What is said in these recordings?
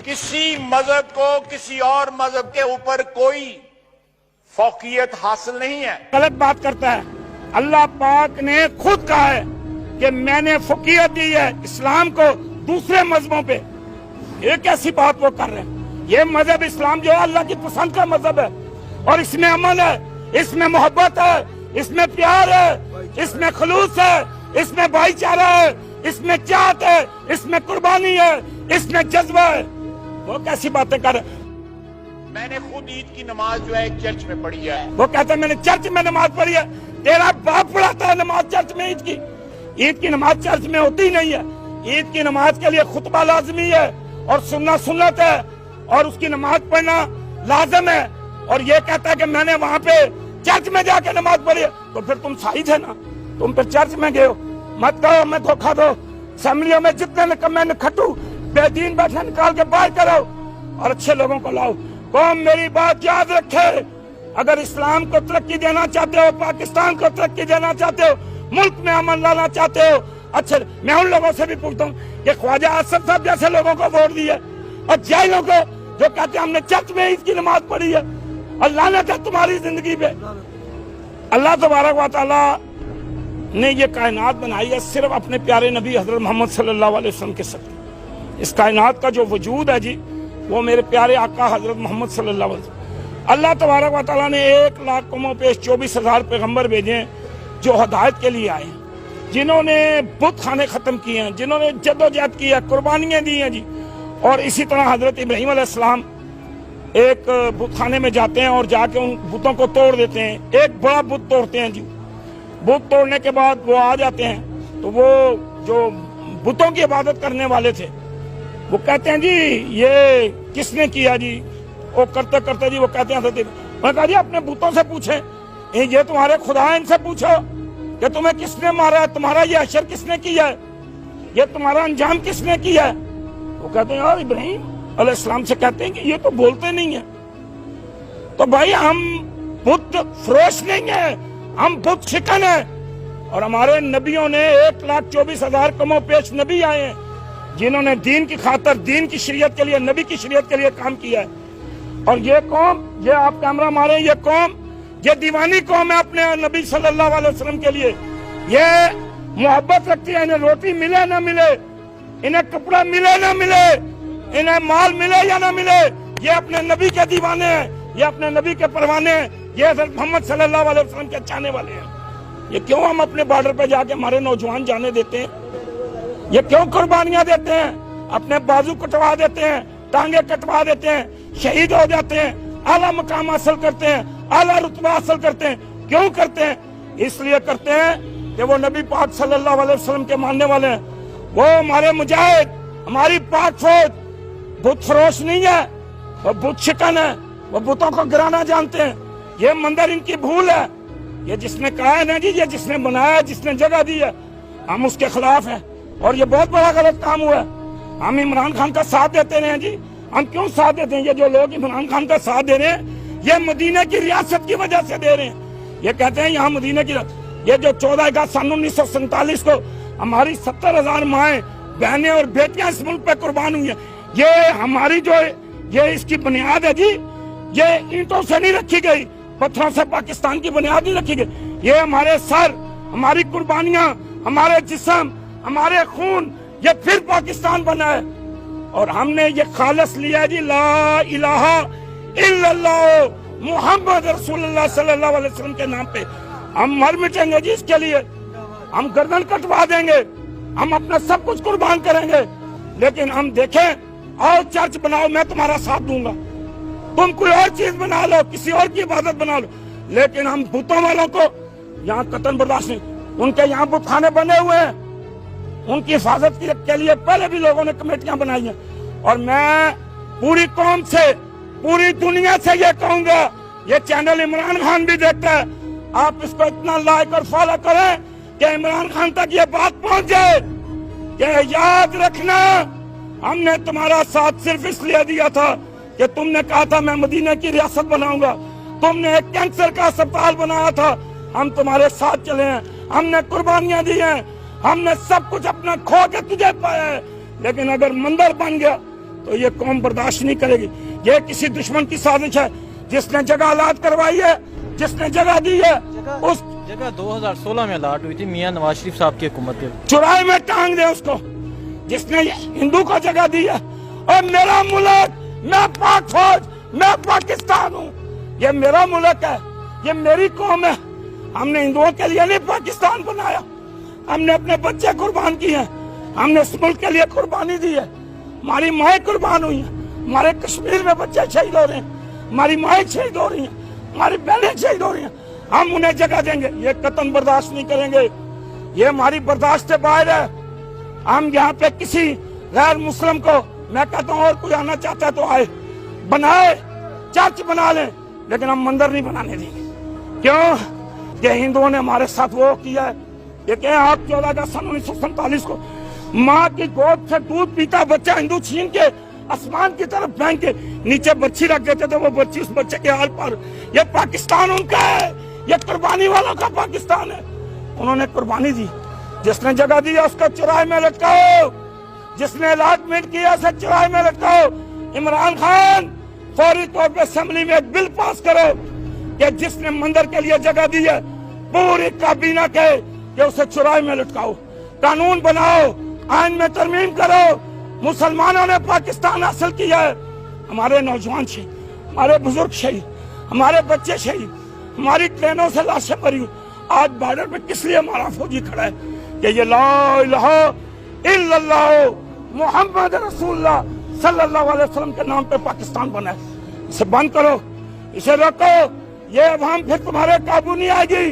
किसी मजहब को किसी और मजहब के ऊपर कोई फौकियत हासिल नहीं है। गलत बात करता है। अल्लाह पाक ने खुद कहा है कि मैंने फौकियत दी है इस्लाम को दूसरे मजहबों पे। ये कैसी बात वो कर रहे हैं? ये मजहब इस्लाम जो है अल्लाह की पसंद का मजहब है और इसमें अमन है, इसमें मोहब्बत है, इसमें प्यार है, इसमें खलूस है, इसमें भाईचारा है, इसमें चाहत है, इसमें कुर्बानी है, इसमें जज्बा है। वो कैसी बातें कर रहे हैं? मैंने खुद ईद की नमाज जो है चर्च में पढ़ी है। वो कहते हैं मैंने चर्च में नमाज पढ़ी है। तेरा बाप पढ़ाता है नमाज चर्च में। ईद की नमाज चर्च में होती नहीं है। ईद की नमाज के लिए खुतबा लाजमी है और सुनना सुन्नत है और उसकी नमाज पढ़ना लाजम है। और ये कहता है कि मैंने वहाँ पे चर्च में जाके नमाज पढ़ी है, तो फिर तुम सही थे ना, तुम फिर चर्च में गए हो। मत कहो मैं धोखा दो। असेंबलियों में जितने निकम्मे निखट्टू बेदीन बैठे निकाल के बाहर करो और अच्छे लोगों को लाओ। कौम मेरी बात याद रखे, अगर इस्लाम को तरक्की देना चाहते हो, पाकिस्तान को तरक्की देना चाहते हो, मुल्क में अमन लाना चाहते हो, अच्छे मैं उन लोगों से भी पूछता हूँ कि ख्वाजा असद साहब जैसे लोगों को वोट दिए और जाहिलों को जो कहते हैं हमने चर्च में ईद की नमाज पढ़ी है, और लानत है तुम्हारी जिंदगी पे। अल्लाह तबारक व तआला ने ये कायनात बनाई है सिर्फ अपने प्यारे नबी हजरत मोहम्मद सल्लल्लाहु अलैहि वसल्लम के साथ। इस कायनात का जो वजूद है जी, वो मेरे प्यारे आका हजरत मोहम्मद सल्लल्लाहु अलैहि वसल्लम। अल्लाह तबारक व तआला ने 1 लाख कौमों पे 24,000 पैगंबर भेजे हैं जो हदायत के लिए आए हैं, जिन्होंने बुत खाने खत्म किए हैं, जिन्होंने जद्दोजहद की है, कुर्बानियां दी हैं जी। और इसी तरह हजरत इब्राहीम अलैहिस्सलाम एक बुत खाने में जाते हैं और जाके उन बुतों को तोड़ देते हैं। एक बड़ा बुत तोड़ते हैं जी। बुत तोड़ने के बाद वो आ जाते हैं, तो वो जो बुतों की इबादत करने वाले थे वो कहते हैं जी ये किसने किया जी? वो करते करते जी वो कहते हैं मैं कहा जी अपने बुतों से पूछें, ये तुम्हारे खुदा है, इनसे पूछो कि तुम्हें किसने मारा है, तुम्हारा ये अशर किसने किया है, ये तुम्हारा अंजाम किसने किया है? वो कहते हैं यार इब्राहीम अलैहिस्सलाम से कहते हैं कि ये तो बोलते नहीं है। तो भाई हम बुत फरोश नहीं है, हम बुत शिकन है। और हमारे नबियों ने 1,24,000 कमो पेश नबी आए हैं जिन्होंने दीन की खातर, दीन की शरीयत के लिए, नबी की शरीयत के लिए काम किया है। और ये कौम, ये आप कैमरा मारे, ये कौम, ये दीवानी कौम है अपने नबी सल्लल्लाहु अलैहि वसल्लम के लिए। ये मोहब्बत रखती है, इन्हें रोटी मिले ना मिले, इन्हें कपड़ा मिले ना मिले, इन्हें माल मिले या ना मिले, ये अपने नबी के दीवाने हैं, ये अपने नबी के परवाने हैं, ये हज़रत मोहम्मद सल्लल्लाहु अलैहि वसल्लम के चाहने वाले हैं। ये क्यों हम अपने बॉर्डर पे जाके हमारे नौजवान जाने देते हैं? ये क्यों कुर्बानियां देते हैं? अपने बाजू कटवा देते हैं, टांगे कटवा देते हैं, शहीद हो जाते हैं, आला मकाम हासिल करते हैं, आला रुतबा हासिल करते हैं। क्यों करते हैं? इसलिए करते हैं कि वो नबी पाक सल्लल्लाहु अलैहि वसल्लम के मानने वाले हैं। वो हमारे मुजाहिद, हमारी पाक फौज बुत फरोश नहीं है, वो बुत शिकन है, वो बुतों को गिराना जानते हैं। ये मंदिर इनकी भूल है। ये जिसने कहा है ना जी, ये जिसने बनाया है, जिसने जगह दी है, हम उसके खिलाफ हैं और ये बहुत बड़ा गलत काम हुआ है। हम इमरान खान का साथ देते रहे हैं जी। हम क्यों साथ देते हैं? ये जो लोग इमरान खान का साथ दे रहे हैं, ये मदीने की रियासत की वजह से दे रहे हैं। ये कहते हैं यहाँ मदीने की, ये जो 14 अगस्त सन 1947 को हमारी 70,000 माएँ, बहनें और बेटियां इस मुल्क पे कुर्बान हुई है, ये हमारी जो ये इसकी बुनियाद है जी, ये ईंटों से नहीं रखी गई, पत्थरों से पाकिस्तान की बुनियाद नहीं रखी गई। ये हमारे सर, हमारी कुर्बानियां, हमारे जिस्म, हमारे खून, ये फिर पाकिस्तान बना है। और हमने ये खालस लिया जी, ला इलाहा इल्लल्लाह मुहम्मद रसूलुल्लाह सल्लल्लाहु अलैहि वसल्लम के नाम पे। हम मर मिटेंगे जी इसके लिए, हम गर्दन कटवा देंगे, हम अपना सब कुछ कुर्बान करेंगे। लेकिन हम देखें, आओ चर्च बनाओ, मैं तुम्हारा साथ दूंगा, तुम कोई और चीज बना लो, किसी और की इबादत बना लो, लेकिन हम बुतों वालों को यहाँ कतन बर्दाश्त नहीं। उनके यहाँ बुत खाने बने हुए हैं, उनकी हिफाजत के लिए पहले भी लोगों ने कमेटियां बनाई हैं। और मैं पूरी कौम से, पूरी दुनिया से ये कहूंगा, ये चैनल इमरान खान भी देखता है, आप इसको इतना लाइक और फॉलो करें कि इमरान खान तक ये बात पहुंच जाए कि याद रखना, हमने तुम्हारा साथ सिर्फ इसलिए दिया था कि तुमने कहा था मैं मदीने की रियासत बनाऊंगा, तुमने एक कैंसर का अस्पताल बनाया था, हम तुम्हारे साथ चले हैं, हमने कुर्बानियां दी हैं, हमने सब कुछ अपना खो के तुझे पाया है। लेकिन अगर मंदिर बन गया तो ये कौम बर्दाश्त नहीं करेगी। ये किसी दुश्मन की साजिश है, जिसने जगह अलाट करवाई है, जिसने जगह दी है, उस जगह 2016 में अलाट हुई थी मियां नवाज शरीफ साहब की हुकूमत के। चुराए में टांग दे उसको, जिसने हिंदू को जगह दी है। और मेरा मुल्क, मैं पाक फौज, मैं पाकिस्तान हूँ, ये मेरा मुल्क है, ये मेरी कौम है। हमने हिंदुओं के लिए नहीं पाकिस्तान बनाया, हमने अपने बच्चे कुर्बान किए हैं, हमने इस मुल्क के लिए कुर्बानी दी है। हमारी माएँ कुर्बान हुई हैं, हमारे कश्मीर में बच्चे शहीद हो रहे हैं, हमारी माएँ शहीद हो रही हैं, हमारी बहनें शहीद हो रही हैं। हम उन्हें जगह देंगे, ये कतन बर्दाश्त नहीं करेंगे, ये हमारी बर्दाश्त से बाहर है। हम यहाँ पे किसी गैर मुस्लिम को, मैं कहता हूँ और कोई आना चाहता है तो आए, बनाए, चर्च बना लें, लेकिन हम मंदिर नहीं बनाने देंगे। क्यों? ये हिंदुओं ने हमारे साथ वो किया है। ये कहें आप 14 अगस्त 1947 को माँ की गोद से दूध पीता बच्चा हिंदू छीन के आसमान की तरफ फेंक के नीचे बच्ची रख देते थे, वो बच्ची उस बच्चे के हाल पर। ये पाकिस्तान उनका है, ये कुर्बानी वालों का पाकिस्तान है। उन्होंने कुर्बानी दी, जिसने जगह दी उसको चुराए में लटकाओ, जिसने अलॉटमेंट किया उसे चुराए में लटकाओ। इमरान खान फौरी तौर पर असेंबली में एक बिल पास करो कि जिसने मंदिर के लिए जगह दी है पूरी काबीना के कि उसे चुराए में लटकाओ। कानून बनाओ, आइन में तरमीम करो। मुसलमानों ने पाकिस्तान हासिल किया है, हमारे नौजवान शहीद, हमारे बुजुर्ग शहीद, हमारे बच्चे शहीद, हमारी ट्रेनों से लाशें भरी हुई। आज बॉर्डर पे किस लिए हमारा फौजी खड़ा है कि ये ला इलाहा इल्लल्लाह मुहम्मद रसूलुल्लाह सल्लल्लाहु अलैहि वसल्लम के नाम पे पाकिस्तान बना है। इसे बंद करो, इसे रोको। ये अवाम फिर तुम्हारे काबू नहीं आएगी।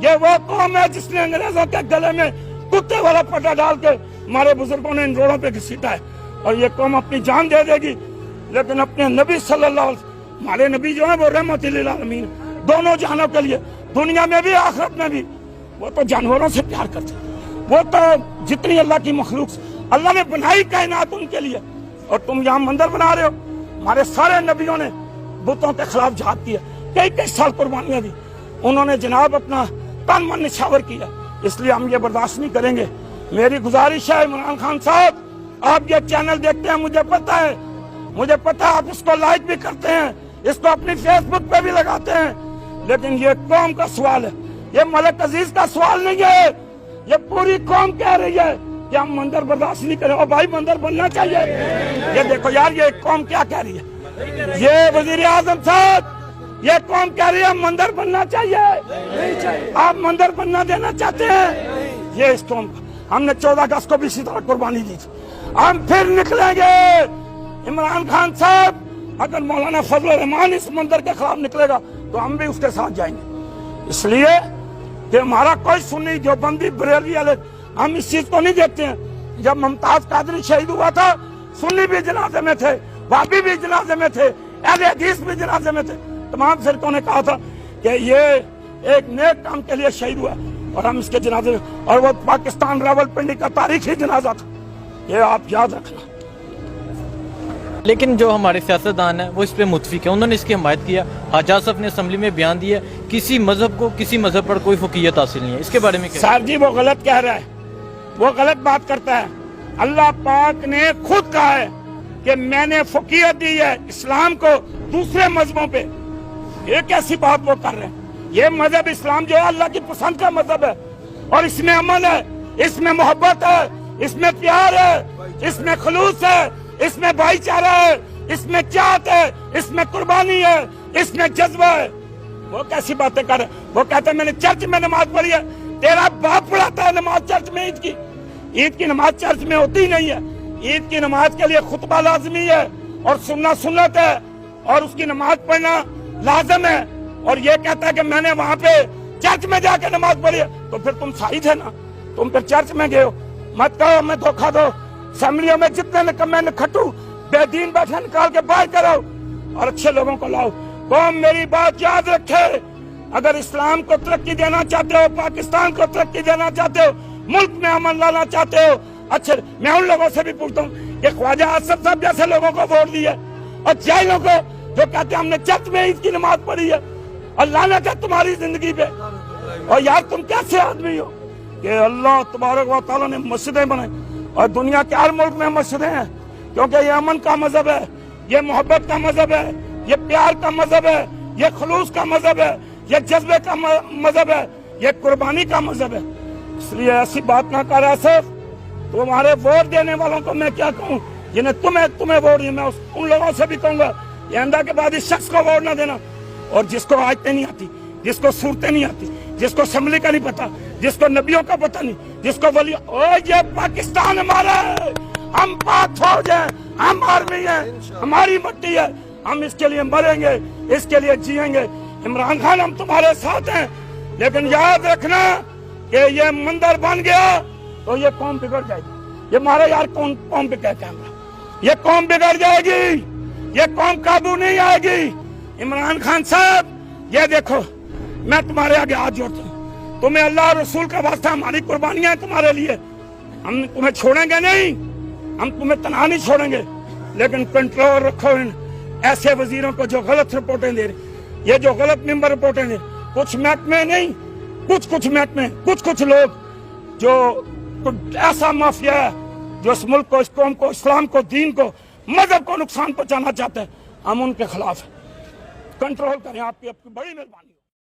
ये वो कौम है जिसने अंग्रेजों के गले में कुत्ते वाला पटा डाल के हमारे बुजुर्गों ने इन रोडों पे घसीटा है, और ये कौम अपनी जान दे देगी, लेकिन अपने नबी सल्लल्लाहु अलैहि वसल्लम, हमारे नबी जो है वो रहमत लिल आलमीन, दोनों जहानों के लिए, दुनिया में भी आखिरत में भी। वो तो जानवरों से प्यार करते, वो तो जितनी अल्लाह की मखलूक अल्लाह ने बनाई कायनात उनके लिए, और तुम यहाँ मंदिर बना रहे हो। हमारे सारे नबियों ने बुतों के खिलाफ जहाद किया, कई कई साल कुर्बानियां दी, उन्होंने जनाब अपना तन मन निछावर किया। इसलिए हम ये बर्दाश्त नहीं करेंगे। मेरी गुजारिश है इमरान खान साहब, आप ये चैनल देखते हैं, मुझे पता है आप इसको लाइक भी करते हैं, इसको अपनी फेसबुक पे भी लगाते हैं, लेकिन ये कौम का सवाल है, ये मलिक अजीज का सवाल नहीं है। ये पूरी कौम कह रही है कि हम मंदिर बर्दाश्त नहीं करें। और भाई मंदिर बनना चाहिए। ये देखो यार, ये कौम क्या कह रही है, ये वजीर आजम साहब, ये कौम कह रही है मंदिर बनना चाहिए। आप मंदिर बनना देना चाहते हैं? ये इस कौम का, हमने 14 अगस्त को भी इसी तरह कुर्बानी दी थी। हम फिर निकलेंगे। इमरान खान साहब, अगर मौलाना फजल रहमान इस मंदिर के खिलाफ निकलेगा तो हम भी उसके साथ जाएंगे। इसलिए कि हमारा कोई सुन्नी देवबंदी बरेलवी वाले, हम इस चीज को नहीं देखते हैं। जब मुमताज कादरी शहीद हुआ था, सुन्नी भी जनाजे में थे, वाबी भी जनाजे में थे, अहले हदीस भी जनाजे में थे। तमाम फिरकों ने कहा था कि ये एक नेक काम के लिए शहीद हुआ, और हम इसके जनाजे में, और वो पाकिस्तान रावलपिंडी का तारीखी जनाजा था, ये आप याद रखना। लेकिन जो हमारे सियासतदान हैं वो इस पे मुतफिक है, उन्होंने इसकी हमायत किया। हाजा साहब ने असेंबली में बयान दिया किसी मजहब को, किसी मजहब पर कोई फकीयत हासिल नहीं है। इसके बारे में क्या? साहब जी वो गलत कह रहा है, वो गलत बात करता है। अल्लाह पाक ने खुद कहा है कि मैंने फकीयत दी है इस्लाम को दूसरे मजहबों पे। ये कैसी बात वो कर रहे हैं? ये मजहब इस्लाम जो है अल्लाह की पसंद का मजहब है, और इसमें अमन है, इसमें मोहब्बत है, इसमें प्यार है, इसमें खलूस है, इसमें भाईचारा है, इसमें चाहत है, इसमें कुर्बानी है, इसमें जज्बा है। वो कैसी बातें कर रहे हैं? वो कहते हैं मैंने चर्च में नमाज पढ़ी है। तेरा बाप पढ़ाता है नमाज चर्च में। ईद की नमाज चर्च में होती नहीं है। ईद की नमाज के लिए खुतबा लाजमी है, और सुनना सुन्नत है, और उसकी नमाज पढ़ना लाजम है। और ये कहता है कि मैंने वहां पे चर्च में जाके नमाज पढ़ी है, तो फिर तुम सही थे ना, तुम फिर चर्च में गए हो। मत कहो हमें धोखा दो। असेंबलियों में जितने नकम्मे नखट्टू बेदीन बैठे निकाल के बाहर करो, और अच्छे लोगों को लाओ। कौम मेरी बात याद रखे, अगर इस्लाम को तरक्की देना चाहते हो, पाकिस्तान को तरक्की देना चाहते हो, मुल्क में अमन लाना चाहते हो, अच्छे, मैं उन लोगों से भी पूछता हूँ कि ख्वाजा असद साहब जैसे लोगों को वोट दिया, और जाहिलों को जो कहते हैं हमने चर्च में ईद की नमाज पढ़ी है, और लानत है तुम्हारी जिंदगी पे। और यार तुम कैसे आदमी हो कि अल्लाह तबारक व तआला ने मस्जिदें बनाई, और दुनिया के हर मुल्क में मस्जिदें हैं, क्योंकि ये अमन का मजहब है, ये मोहब्बत का मजहब है, ये प्यार का मजहब है, ये खलूस का मजहब है, ये जज्बे का मजहब है, ये कुर्बानी का मजहब है। इसलिए ऐसी बात ना कर रहा सर। तुम्हारे वोट देने वालों को मैं क्या कहूँ, जिन्हें तुम्हें वोट दिया, मैं उन लोगों से भी कहूंगा ये आइंदा के बाद इस शख्स को वोट ना देना। और जिसको आयतें नहीं आती, जिसको सूरतें नहीं आती, जिसको असेंबली का नहीं पता, जिसको नबियों का पता नहीं, जिसको वली, ओ ये पाकिस्तान हमारा है, हम पाक फौज हैं, हम आर्मी है, हमारी मिट्टी है, हम इसके लिए मरेंगे, इसके लिए जिएंगे। इमरान खान हम तुम्हारे साथ हैं, लेकिन याद रखना कि ये मंदिर बन गया तो ये कौम बिगड़ जाएगी। ये मारा यार कौम पे क्या कैमरा, ये कौम बिगड़ जाएगी, ये कौम काबू नहीं आएगी। इमरान खान साहब ये देखो, मैं तुम्हारे आगे हाथ जोड़ता हूँ, तुम्हें अल्लाह और रसूल का वास्ता, हमारी कुर्बानियां हैं तुम्हारे लिए, हम तुम्हें छोड़ेंगे नहीं, हम तुम्हें तनहा नहीं छोड़ेंगे, लेकिन कंट्रोल रखो इन ऐसे वजीरों को जो गलत रिपोर्टें दे रहे, ये जो गलत मेंबर रिपोर्टें दे, कुछ महकमे नहीं, कुछ महकमे, कुछ लोग जो ऐसा माफिया है जो इस मुल्क को, इस कौम को, इस्लाम को, दीन को, मजहब को नुकसान पहुंचाना चाहते हैं, हम उनके खिलाफ कंट्रोल करें। आपकी बड़ी मेहरबानी।